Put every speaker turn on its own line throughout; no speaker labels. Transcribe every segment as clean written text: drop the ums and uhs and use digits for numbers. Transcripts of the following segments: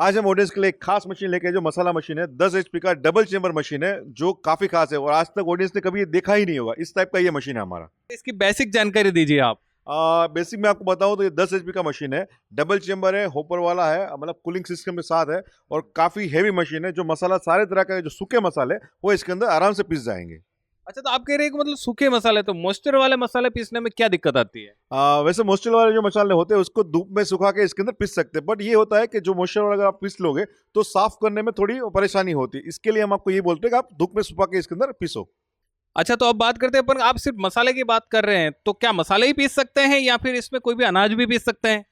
आज हम ऑडियंस के लिए एक खास मशीन लेके आए, जो मसाला मशीन है। 10 एचपी का डबल चेम्बर मशीन है, जो काफी खास है और आज तक ऑडियंस ने कभी ये देखा ही नहीं होगा। इस टाइप का ये मशीन है हमारा।
इसकी बेसिक जानकारी दीजिए आप।
बेसिक मैं आपको बताऊं तो ये 10 एचपी का मशीन है, डबल चेम्बर है, होपर वाला है, मतलब कूलिंग सिस्टम के साथ है और काफी हेवी मशीन है। जो मसाला सारे तरह का जो सूखे मसाले वो इसके अंदर आराम से पीस जाएंगे।
अच्छा, तो आप कह रहे हैं कि मतलब सूखे मसाले, तो मॉइस्चर वाले मसाले पीसने में क्या दिक्कत आती है?
वैसे मॉइस्चर वाले जो मसाले होते हैं उसको धूप में सुखा के इसके अंदर पीस सकते हैं, बट ये होता है कि जो मॉइस्चर वाला अगर आप पीस लोगे तो साफ करने में थोड़ी परेशानी होती है। इसके लिए हम आपको ये बोलते हैं कि आप धूप में सुखा के इसके अंदर पीसो।
अच्छा, तो अब बात करते हैं, पर आप सिर्फ मसाले की बात कर रहे हैं, तो क्या मसाले ही पीस सकते हैं या फिर इसमें कोई भी अनाज भी पीस सकते हैं?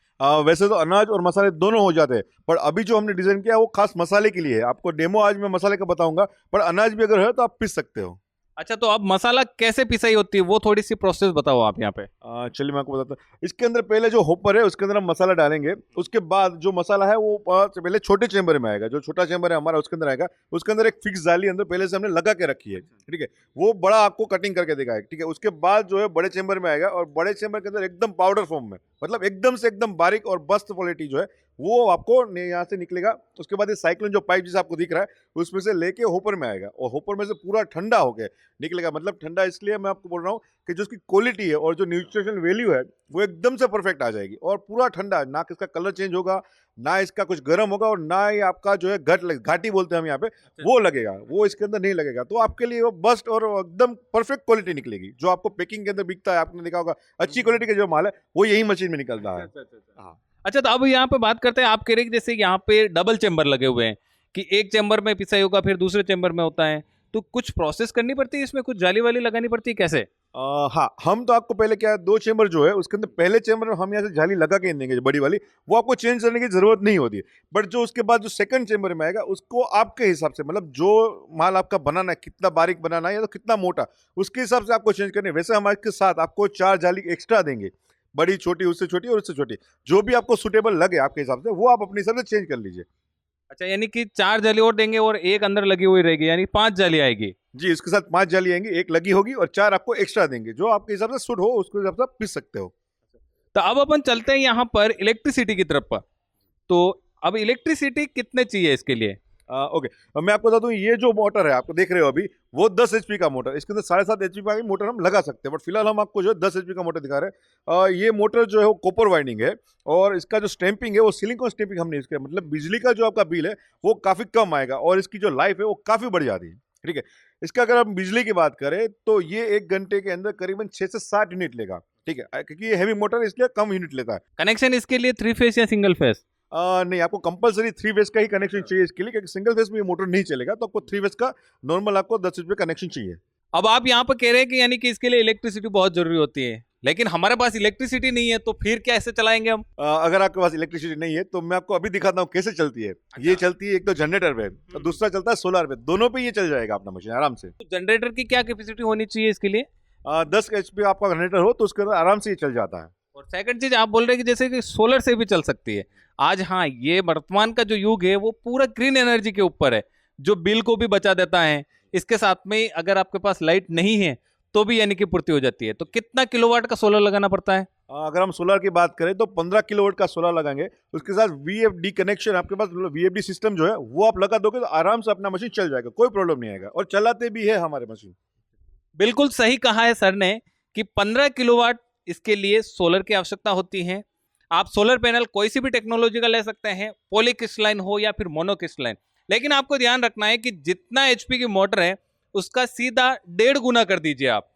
वैसे तो अनाज और मसाले दोनों हो जाते हैं, पर अभी जो हमने डिजाइन किया है वो खास मसाले के लिए है। आपको डेमो आज मैं मसाले का बताऊंगा, पर अनाज भी अगर है तो आप पीस सकते हो।
अच्छा, तो अब मसाला कैसे पिसाई होती है वो थोड़ी सी प्रोसेस बताओ आप यहाँ पे।
चलिए मैं आपको बताता हूँ। इसके अंदर पहले जो होपर है उसके अंदर हम मसाला डालेंगे। उसके बाद जो मसाला है वो पहले छोटे चेंबर में आएगा। जो छोटा चेंबर है हमारा उसके अंदर आएगा। उसके अंदर एक फिक्स जाली अंदर पहले से हमने लगा के रखी है, ठीक है। वो बड़ा आपको कटिंग करके दिखाएगा, ठीक है। उसके बाद जो है बड़े चेंबर में आएगा और बड़े चेंबर के अंदर एकदम पाउडर फॉर्म में, मतलब एकदम से एकदम बारीक और मस्त क्वालिटी जो है वो आपको यहाँ से निकलेगा। उसके बाद ये साइक्लोन जो पाइप जैसे आपको दिख रहा है उसमें से लेके होपर में आएगा और होपर में से पूरा ठंडा होकर निकलेगा। मतलब ठंडा इसलिए मैं आपको बोल रहा हूँ कि जो उसकी क्वालिटी है और जो न्यूट्रिशनल वैल्यू है वो एकदम से परफेक्ट आ जाएगी और पूरा ठंडा, ना इसका कलर चेंज होगा, ना इसका कुछ गर्म होगा और ना ये आपका जो है घाटी बोलते हैं हम यहाँ पे, वो लगेगा, वो इसके अंदर नहीं लगेगा। तो आपके लिए वो बेस्ट और एकदम परफेक्ट क्वालिटी निकलेगी। जो आपको पैकिंग के अंदर बिकता है, आपने देखा होगा अच्छी क्वालिटी का जो माल है वो यही मशीन में निकलता है। हाँ।
अच्छा, तो अब यहाँ पे बात करते हैं, आप कह रहे हैं कि जैसे यहाँ पे डबल चेम्बर लगे हुए हैं कि एक चेम्बर में पिसाई होगा फिर दूसरे चेम्बर में होता है, तो कुछ प्रोसेस करनी पड़ती है इसमें, कुछ जाली वाली लगानी पड़ती है, कैसे?
हाँ, हम तो आपको पहले क्या है, 2 चेंबर जो है उसके अंदर पहले चेंबर में हम यहाँ से जाली लगा के देंगे, जो बड़ी वाली वो आपको चेंज करने की जरूरत नहीं होती है। बट जो उसके बाद जो सेकंड चेंबर में आएगा उसको आपके हिसाब से, मतलब जो माल आपका बनाना है, कितना बारीक बनाना है या तो कितना मोटा, उसके हिसाब से आपको चेंज करनी है। वैसे हमारे के साथ आपको 4 जाली एक्स्ट्रा देंगे, बड़ी छोटी, उससे छोटी और उससे छोटी, जो भी आपको सुटेबल लगे आपके हिसाब से वो आप अपने हिसाब से चेंज कर लीजिए।
अच्छा, यानी कि 4 जाली और देंगे और एक अंदर लगी हुई रहेगी, यानी 5 जाली आएगी।
जी, इसके साथ 5 जाली आएंगी, एक लगी होगी और 4 आपको एक्स्ट्रा देंगे, जो आपके हिसाब से सूट हो उसके हिसाब से आप पीस सकते हो।
तो अब अपन चलते हैं यहाँ पर इलेक्ट्रिसिटी की तरफ पर। तो अब इलेक्ट्रिसिटी कितने चाहिए इसके लिए?
ओके, अब मैं आपको बता दूं, ये जो मोटर है आपको देख रहे हो अभी, वो 10 एचपी का मोटर, इसके अंदर 7.5 एचपी का मोटर हम लगा सकते हैं, बट फिलहाल हम आपको जो है 10 एचपी का मोटर दिखा रहे हैं। ये मोटर जो है वो कॉपर वाइंडिंग है और इसका जो स्टैंपिंग है वो सिलिकॉन स्टैंपिंग हमने इसके, मतलब बिजली का जो आपका बिल है वो काफ़ी कम आएगा और इसकी जो लाइफ है वो काफ़ी बढ़ जाती है, ठीक है। इसका अगर हम बिजली की बात करें तो ये 1 घंटे के अंदर करीबन 6 से 7 यूनिट लेगा, ठीक है, क्योंकि ये हैवी मोटर है इसलिए कम यूनिट लेता है।
कनेक्शन इसके लिए 3 फेस या सिंगल फेस?
नहीं, आपको कंपलसरी 3 फेज का ही कनेक्शन चाहिए इसके लिए, क्योंकि सिंगल फेज में ये मोटर नहीं चलेगा। तो आपको 3 फेज का नॉर्मल आपको 10 एचपी कनेक्शन चाहिए।
अब आप यहाँ पर कह रहे हैं कि यानी कि इसके लिए इलेक्ट्रिसिटी बहुत जरूरी होती है, लेकिन हमारे पास इलेक्ट्रिसिटी नहीं है, तो फिर कैसे चलाएंगे हम?
अगर आपके पास इलेक्ट्रिसिटी नहीं है तो मैं आपको अभी दिखाता हूँ कैसे चलती है। ये चलती है एक तो जनरेटर पे और दूसरा चलता है सोलर पे, दोनों पे ये चल जाएगा अपना मशीन आराम से।
तो जनरेटर की क्या कैपेसिटी होनी चाहिए इसके लिए?
10 एचपी आपका जनरेटर हो तो उसके अंदर आराम से ये चल जाता है।
और सेकंड चीज आप बोल रहे हैं कि जैसे कि सोलर से भी चल सकती है। आज हाँ, ये वर्तमान का जो युग है वो पूरा ग्रीन एनर्जी के ऊपर है, जो बिल को भी बचा देता है। इसके साथ में अगर आपके पास लाइट नहीं है तो भी यानी कि पूर्ति हो जाती है। तो कितना किलोवाट का सोलर लगाना पड़ता है?
अगर हम सोलर की बात करें तो 15 किलोवाट का सोलर लगाएंगे। उसके साथ वीएफडी कनेक्शन आपके पास, मतलब वीएफडी सिस्टम जो है वो आप लगा दोगे तो आराम से अपना मशीन चल जाएगा, कोई प्रॉब्लम नहीं आएगा और चलाते भी है हमारे मशीन।
बिल्कुल सही कहा है सर ने कि 15 किलोवाट इसके लिए सोलर की आवश्यकता होती है। आप सोलर पैनल कोई सी भी टेक्नोलॉजी का ले सकते हैं, पॉलीक्रिस्टलाइन हो या फिर मोनोक्रिस्टलाइन, लेकिन आपको ध्यान रखना है कि जितना एचपी की मोटर है उसका सीधा 1.5 गुना कर दीजिए। आप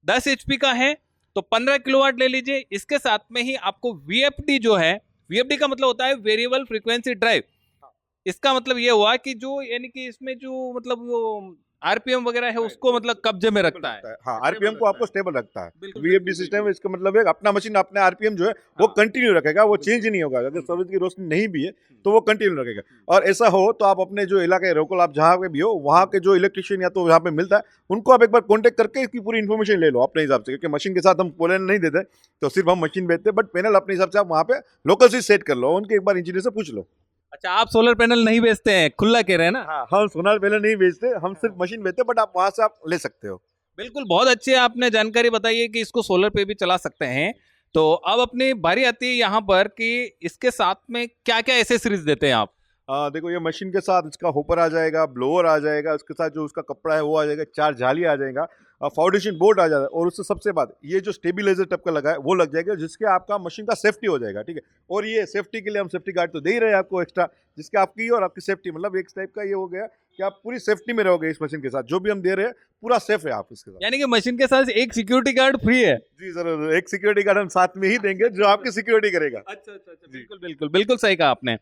10 एचपी का है तो 15 किलोवाट ले लीजिए। इसके साथ में ही आपको वीएफडी जो है, वीएफडी का मतलब होता है वेरिएबल फ्रीक्वेंसी ड्राइव। इसका मतलब ये हुआ कि जो यानी कि इसमें जो मतलब वो आरपीएम वगैरह है उसको मतलब कब्जे में रखता है।
हाँ, आरपीएम को आपको स्टेबल रखता है।
बिल्कुल,
वीएफडी सिस्टम इसका मतलब है अपना मशीन अपने आरपीएम जो है वो कंटिन्यू रखेगा, वो चेंज ही नहीं होगा। अगर सूरज की रोशनी नहीं भी है तो वो कंटिन्यू रखेगा। और ऐसा हो तो आप अपने जो इलाके लोकल, आप जहाँ पे भी हो वहाँ के जो इलेक्ट्रिशियन या तो यहाँ पे मिलता है उनको आप एक बार कॉन्टेक्ट करके इसकी पूरी इन्फॉर्मेशन ले लो अपने हिसाब से, क्योंकि मशीन के साथ हम पैनल नहीं देते, तो सिर्फ हम मशीन बेचते, बट पैनल अपने हिसाब से आप वहाँ पे लोकल से सेट कर लो, उनके एक बार इंजीनियर से पूछ लो।
अच्छा, आप सोलर पैनल नहीं बेचते हैं, खुला कह रहे हैं ना?
हाँ, हम सोलर पैनल नहीं बेचते, हम सिर्फ मशीन बेचते, बट आप वहाँ से आप ले सकते हो।
बिल्कुल, बहुत अच्छी आपने जानकारी बताई है कि इसको सोलर पे भी चला सकते हैं। तो अब अपनी बारी आती है यहाँ पर कि इसके साथ में क्या क्या एसेसरीज देते हैं आप?
देखो ये मशीन के साथ इसका होपर आ जाएगा, ब्लोअर आ जाएगा, उसके साथ जो उसका कपड़ा है वो आ जाएगा, 4 जाली आ जाएगा, फाउंडेशन बोर्ड आ जाएगा, और उससे सबसे बाद ये जो स्टेबिलाइजर टाइप का लगा है वो लग जाएगा, जिसके आपका मशीन का सेफ्टी हो जाएगा, ठीक है। और ये सेफ्टी के लिए हम सेफ्टी गार्ड तो दे ही रहे हैं आपको एक्स्ट्रा, जिसके आपकी और आपकी सेफ्टी, मतलब एक टाइप का ये हो गया कि आप पूरी सेफ्टी में रहोगे इस मशीन के साथ। जो भी हम दे रहे हैं पूरा सेफ है आप इसके साथ।
यानी कि मशीन के साथ एक सिक्योरिटी गार्ड फ्री है।
जी जरूर, एक सिक्योरिटी गार्ड हम साथ में ही देंगे जो आपकी सिक्योरिटी करेगा।
अच्छा अच्छा अच्छा, बिल्कुल बिल्कुल बिल्कुल सही कहा आपने।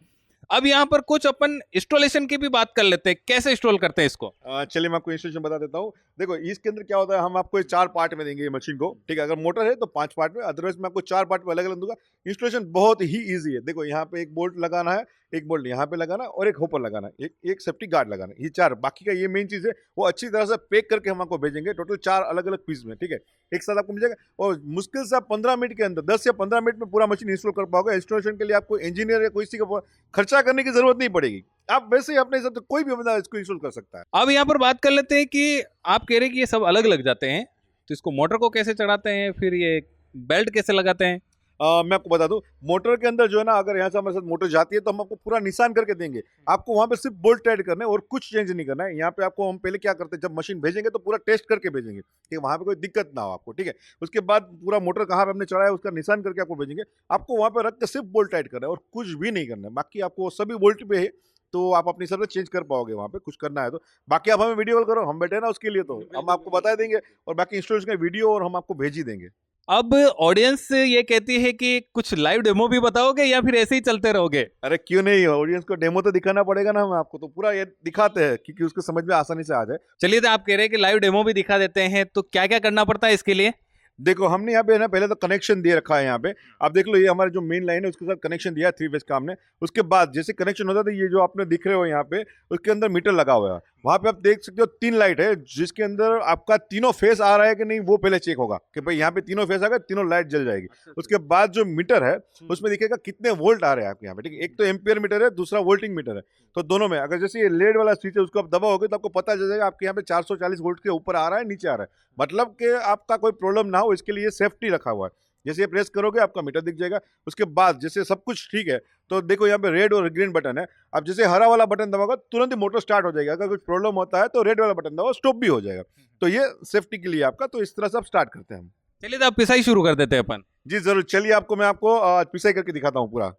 अब यहाँ पर कुछ अपन इंस्टॉलेशन की भी बात कर लेते हैं, कैसे इंस्टॉल करते हैं इसको।
चलिए मैं आपको इंस्टॉलेशन बता देता हूँ। देखो इसके अंदर क्या होता है, हम आपको 4 पार्ट में देंगे ये मशीन को, ठीक है। अगर मोटर है तो 5 पार्ट में, अदरवाइज मैं आपको 4 पार्ट में अलग अलग दूंगा। इंस्टॉलेशन बहुत ही ईजी है। देखो यहाँ पे एक बोल्ट लगाना है, एक बोल्ट यहाँ पे लगाना है, और एक होपर लगाना है, एक सेफ्टी गार्ड लगाना है, ये 4। बाकी का ये मेन चीज़ है वो अच्छी तरह से पैक करके हम आपको भेजेंगे, टोटल 4 अलग अलग पीस में, ठीक है। एक साथ आपको मिल जाएगा, और मुश्किल से आप 15 मिनट के अंदर, 10 या 15 मिनट में पूरा मशीन इंस्टॉल कर पाओगे। इंस्टॉलेशन के लिए आपको इंजीनियर या कोई का खर्चा करने की जरूरत नहीं पड़ेगी। आप वैसे ही अपने हिसाब से कोई भी बंदा इसको इंस्टॉल कर सकता है।
अब यहाँ पर बात कर लेते हैं कि आप कह रहे हैं कि ये सब अलग लग जाते हैं, तो इसको मोटर को कैसे चढ़ाते हैं, फिर ये बेल्ट कैसे लगाते हैं।
मैं आपको बता दूं, मोटर के अंदर जो है ना, अगर यहाँ से हमारे साथ मोटर जाती है तो हम आपको पूरा निशान करके देंगे। आपको वहाँ पे सिर्फ बोल्ट टाइट करना है और कुछ चेंज नहीं करना है। यहाँ पे आपको हम पहले क्या करते हैं, जब मशीन भेजेंगे तो पूरा टेस्ट करके भेजेंगे कि वहाँ पे कोई दिक्कत ना हो आपको, ठीक है। उसके बाद पूरा मोटर कहाँ पे हमने चढ़ाया उसका निशान करके आपको भेजेंगे। आपको वहाँ पे रख के सिर्फ बोल्ट टाइट करना है और कुछ भी नहीं करना है। बाकी आपको सभी बोल्ट पे है तो आप अपनी हिसाब से चेंज कर पाओगे वहाँ पे, कुछ करना है तो। बाकी आप हमें वीडियो कॉल करो, हम बैठे ना उसके लिए, तो हम आपको बता देंगे और बाकी इंस्टॉलेशन का वीडियो और हम आपको भेज ही देंगे।
अब ऑडियंस ये कहती है कि कुछ लाइव डेमो भी बताओगे या फिर ऐसे ही चलते रहोगे।
अरे क्यों नहीं, ऑडियंस को डेमो तो दिखाना पड़ेगा ना, हम आपको तो पूरा ये दिखाते हैं क्योंकि उसको समझ में आसानी से आ जाए।
चलिए, तो आप कह रहे हैं कि लाइव डेमो भी दिखा देते हैं, तो क्या क्या करना पड़ता है इसके लिए।
देखो हमने यहाँ पे ना पहले तो कनेक्शन दे रखा है यहाँ पे, आप देख लो ये हमारा जो मेन लाइन है उसके साथ कनेक्शन दिया है 3 फेज का हमने। उसके बाद जैसे कनेक्शन होता है तो ये जो आपने दिख रहे हो यहाँ पे, उसके अंदर मीटर लगा हुआ है। वहाँ पे आप देख सकते हो 3 लाइट है, जिसके अंदर आपका तीनों फेस आ रहा है कि नहीं वो पहले चेक होगा कि भाई यहाँ पे तीनों फेस आ गए, तीनों लाइट जल जाएगी। उसके बाद जो मीटर है उसमें दिखेगा कितने वोल्ट आ रहे हैं आपके यहाँ पे, ठीक है। एक तो एम्पियर मीटर है, दूसरा वोल्टिंग मीटर है। तो दोनों में अगर जैसे ये लेड वाला स्विच है उसको आप दबाओगे तो आपको पता चल जाएगा आपके यहाँ पे 440 वोल्ट के ऊपर आ रहा है, नीचे आ रहा है, मतलब कि आपका कोई प्रॉब्लम ना हो इसके लिए सेफ्टी रखा हुआ है। जैसे ये प्रेस करोगे आपका मीटर दिख जाएगा। उसके बाद जैसे सब कुछ ठीक है तो देखो यहाँ पे रेड और ग्रीन बटन है। अब जैसे हरा वाला बटन दबाओगे तुरंत ही मोटर स्टार्ट हो जाएगा। अगर कुछ प्रॉब्लम होता है तो रेड वाला बटन दबाओ, स्टॉप भी हो जाएगा। तो ये सेफ्टी के लिए आपका, तो इस तरह से आप स्टार्ट करते हैं हम।
चलिए, तो आप पिसाई शुरू कर देते हैं अपन।
जी जरूर, चलिए आपको मैं आपको पिसाई करके दिखाता हूँ पूरा।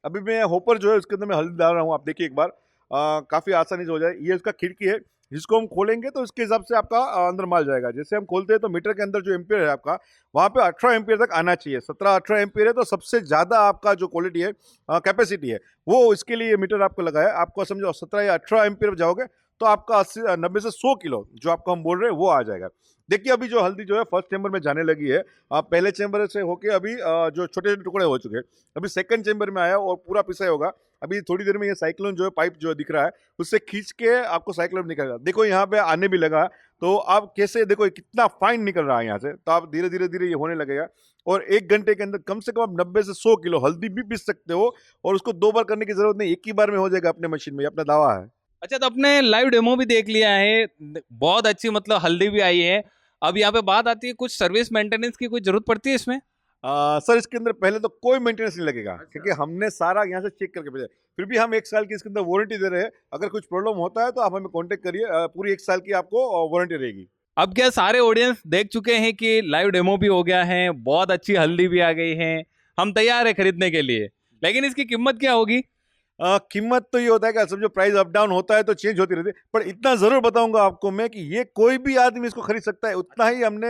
अभी मैं होपर जो है उसके अंदर मैं हल्दी डाल रहा हूँ, आप देखिए एक बार, काफ़ी आसानी से हो जाए। ये उसका खिड़की है, जिसको हम खोलेंगे तो इसके हिसाब से आपका अंदर माल जाएगा। जैसे हम खोलते हैं तो मीटर के अंदर जो एम्पियर है आपका वहाँ पे 18 एम्पियर तक आना चाहिए। 17-18 एम्पियर है तो सबसे ज़्यादा आपका जो क्वालिटी है, कैपेसिटी है, वो इसके लिए मीटर आपको लगा है। आपको समझो 17 या 18 एम्पियर जाओगे तो आपका 90 से 100 किलो जो आपको हम बोल रहे हैं वो आ जाएगा। देखिए अभी जो हल्दी जो है फर्स्ट चैम्बर में जाने लगी है। पहले चैम्बर से होके अभी जो छोटे छोटे टुकड़े हो चुके हैं, अभी सेकंड चैम्बर में आया और पूरा पिसाई होगा। अभी थोड़ी देर में ये साइक्लोन जो है पाइप जो दिख रहा है उससे खींच के आपको साइक्लोन निकलेगा। देखो यहाँ पे आने भी लगा, तो आप कैसे देखो कितना फाइन निकल रहा है यहाँ से। तो आप धीरे धीरे धीरे ये होने लगेगा और 1 घंटे के अंदर कम से कम आप 90 से 100 किलो हल्दी भी पीस सकते हो। और उसको 2 बार करने की जरूरत नहीं, एक ही बार में हो जाएगा अपने मशीन में, अपना दावा है।
अच्छा, तो अपने लाइव डेमो भी देख लिया है, बहुत अच्छी मतलब हल्दी भी आई है। अब यहाँ पे बात आती है कुछ सर्विस मेंटेनेंस की कोई जरूरत पड़ती है इसमें।
सर इसके अंदर पहले तो कोई मेंटेनेंस नहीं लगेगा, क्योंकि हमने सारा यहाँ से चेक करके भेजा। फिर भी हम 1 साल की इसके अंदर वारंटी दे रहे हैं। अगर कुछ प्रॉब्लम होता है तो आप हमें कांटेक्ट करिए, पूरी 1 साल की आपको वारंटी रहेगी।
अब क्या सारे ऑडियंस देख चुके हैं कि लाइव डेमो भी हो गया है, बहुत अच्छी हल्दी भी आ गई है, हम तैयार है खरीदने के लिए, लेकिन इसकी कीमत क्या होगी।
कीमत तो ये होता है कि समझो प्राइस अप डाउन होता है तो चेंज होती रहती है, पर इतना जरूर बताऊंगा आपको मैं कि ये कोई भी आदमी इसको खरीद सकता है। उतना ही हमने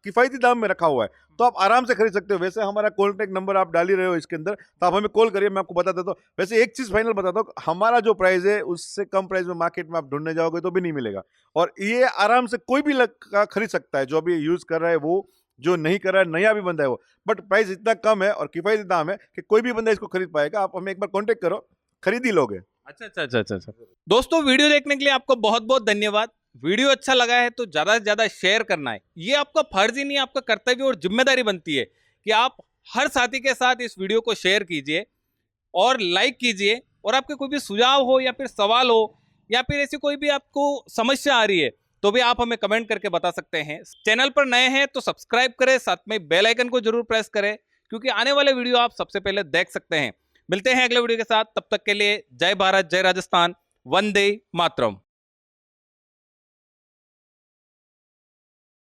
किफायती दाम में रखा हुआ है, तो आप आराम से खरीद सकते हो। वैसे हमारा कॉन्टैक्ट नंबर आप डाल ही रहे हो इसके अंदर, तो आप हमें कॉल करिए, मैं आपको बता देता हूँ। वैसे एक चीज़ फाइनल बताता हूँ, हमारा जो प्राइस है उससे कम प्राइस में मार्केट में आप ढूंढने जाओगे तो भी नहीं मिलेगा। और ये आराम से कोई भी खरीद सकता है, जो अभी यूज़ कर रहा है वो, जो नहीं कर रहा है, नया भी बंदा है वो। बट प्राइस इतना कम है और किफायती दाम है कि कोई भी बंदा इसको खरीद पाएगा। आप हमें एक बार कॉन्टेक्ट करो, खरीद ही लोगे।
अच्छा। दोस्तों, वीडियो देखने के लिए आपको बहुत बहुत धन्यवाद। वीडियो अच्छा लगा है तो ज्यादा से ज्यादा शेयर करना है, ये आपका फर्ज ही नहीं, आपका कर्तव्य और जिम्मेदारी बनती है कि आप हर साथी के साथ इस वीडियो को शेयर कीजिए और लाइक कीजिए। और आपके कोई भी सुझाव हो या फिर सवाल हो या फिर ऐसी कोई भी आपको समस्या आ रही है तो भी आप हमें कमेंट करके बता सकते हैं। चैनल पर नए हैं तो सब्सक्राइब करें, साथ में बेल आइकन को जरूर प्रेस करें, क्योंकि आने वाले वीडियो आप सबसे पहले देख सकते हैं। मिलते हैं अगले वीडियो के साथ, तब तक के लिए जय भारत, जय राजस्थान, वंदे मातरम।